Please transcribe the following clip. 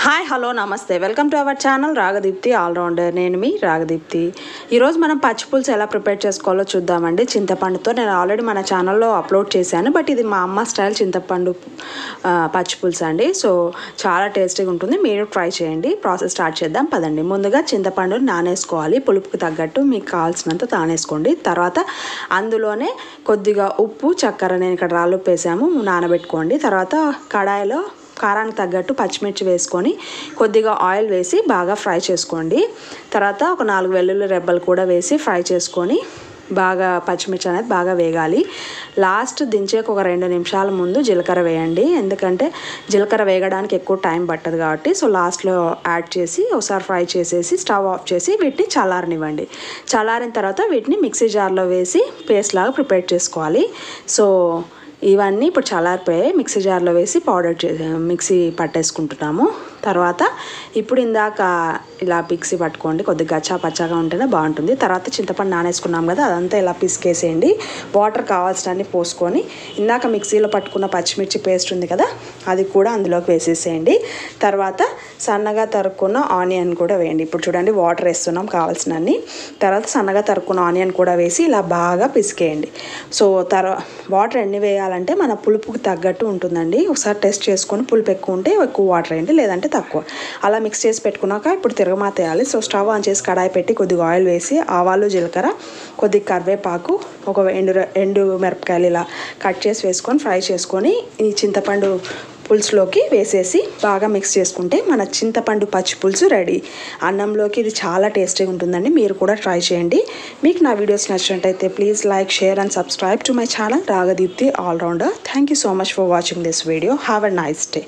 Hi hello namaste welcome to our channel Ragadeepti all rounder. నేను మీ రాగదీప్తి. ఈరోజు మనం పచ్చి పులుసు ఎలా ప్రిపేర్ చేసుకోవాలో చూద్దామండి. చింతపండుతో నేను ఆల్రెడీ మన ఛానల్లో అప్లోడ్ చేశాను, బట్ ఇది మా అమ్మ స్టైల్ చింతపండు పచ్చి పులుసు అండి. సో చాలా టేస్టీగా ఉంటుంది, మీరు ట్రై చేయండి. ప్రాసెస్ స్టార్ట్ చేద్దాం పదండి. ముందుగా చింతపండు నానేసుకోవాలి, పులుపుకి తగ్గట్టు మీకు కావాల్సినంత నానేసుకోండి. తర్వాత అందులోనే కొద్దిగా ఉప్పు, చక్కెర, నేను ఇక్కడ రాళ్ళు వేసాము, నానబెట్టుకోండి. తర్వాత కడాయిలో కారానికి తగ్గట్టు పచ్చిమిర్చి వేసుకొని కొద్దిగా ఆయిల్ వేసి బాగా ఫ్రై చేసుకోండి. తర్వాత ఒక 4 వెల్లుల్లి రెబ్బలు కూడా వేసి ఫ్రై చేసుకొని బాగా పచ్చిమిర్చి అనేది బాగా వేగాలి. లాస్ట్ దించేకి ఒక 2 నిమిషాల ముందు జీలకర్ర వేయండి, ఎందుకంటే జీలకర్ర వేగడానికి ఎక్కువ టైం పట్టదు కాబట్టి. సో లాస్ట్లో యాడ్ చేసి ఒకసారి ఫ్రై చేసేసి స్టవ్ ఆఫ్ చేసి వీటిని చల్లారనివ్వండి. చల్లారిన తర్వాత వీటిని మిక్సీ జార్లో వేసి పేస్ట్ లాగా ప్రిపేర్ చేసుకోవాలి. సో ఇవన్నీ ఇప్పుడు చల్లారిపోయాయి, మిక్సీ జార్లో వేసి మిక్సీ పట్టేసుకుంటున్నాము. తర్వాత ఇప్పుడు ఇందాక ఇలా మిక్సీ పట్టుకోండి, కొద్దిగా గచ్చా పచ్చాగా ఉంటేనే బాగుంటుంది. తర్వాత చింతపండు నానేసుకున్నాం కదా, అదంతా ఇలా పిసికేసేయండి. వాటర్ కావాల్సినన్ని పోసుకొని ఇందాక మిక్సీలో పట్టుకున్న పచ్చిమిర్చి పేస్ట్ ఉంది కదా, అది కూడా అందులోకి వేసేసేయండి. తర్వాత సన్నగా తరుక్కున్న ఆనియన్ కూడా వేయండి. ఇప్పుడు చూడండి వాటర్ వేస్తున్నాం కావాల్సినన్ని. తర్వాత సన్నగా తరుక్కున్న ఆనియన్ కూడా వేసి ఇలా బాగా పిసికేయండి. సో వాటర్ ఎన్ని వేయాలంటే మన పులుపుకి తగ్గట్టు ఉంటుందండి. ఒకసారి టెస్ట్ చేసుకొని పులుపు ఎక్కువ ఉంటే ఎక్కువ వాటర్ వేయండి, లేదంటే తక్కువ. అలా మిక్స్ చేసి పెట్టుకున్నాక ఇప్పుడు తిరగమాత వేయాలి. సో స్టవ్ ఆన్ చేసి కడాయి పెట్టి కొద్దిగా ఆయిల్ వేసి ఆవాలు, జీలకర్ర, కొద్దిగా కరివేపాకు, ఒక ఎండు మిరపకాయలు ఇలా కట్ చేసి వేసుకొని ఫ్రై చేసుకొని ఈ చింతపండు పులుసులోకి వేసేసి బాగా మిక్స్ చేసుకుంటే మన చింతపండు పచ్చి పులుసు రెడీ. అన్నంలోకి ఇది చాలా టేస్టీగా ఉంటుందండి, మీరు కూడా ట్రై చేయండి. మీకు నా వీడియోస్ నచ్చినట్టయితే please like, share and subscribe to my channel Ragadeepti all rounder. Thank you so much for watching this video. Have a nice day.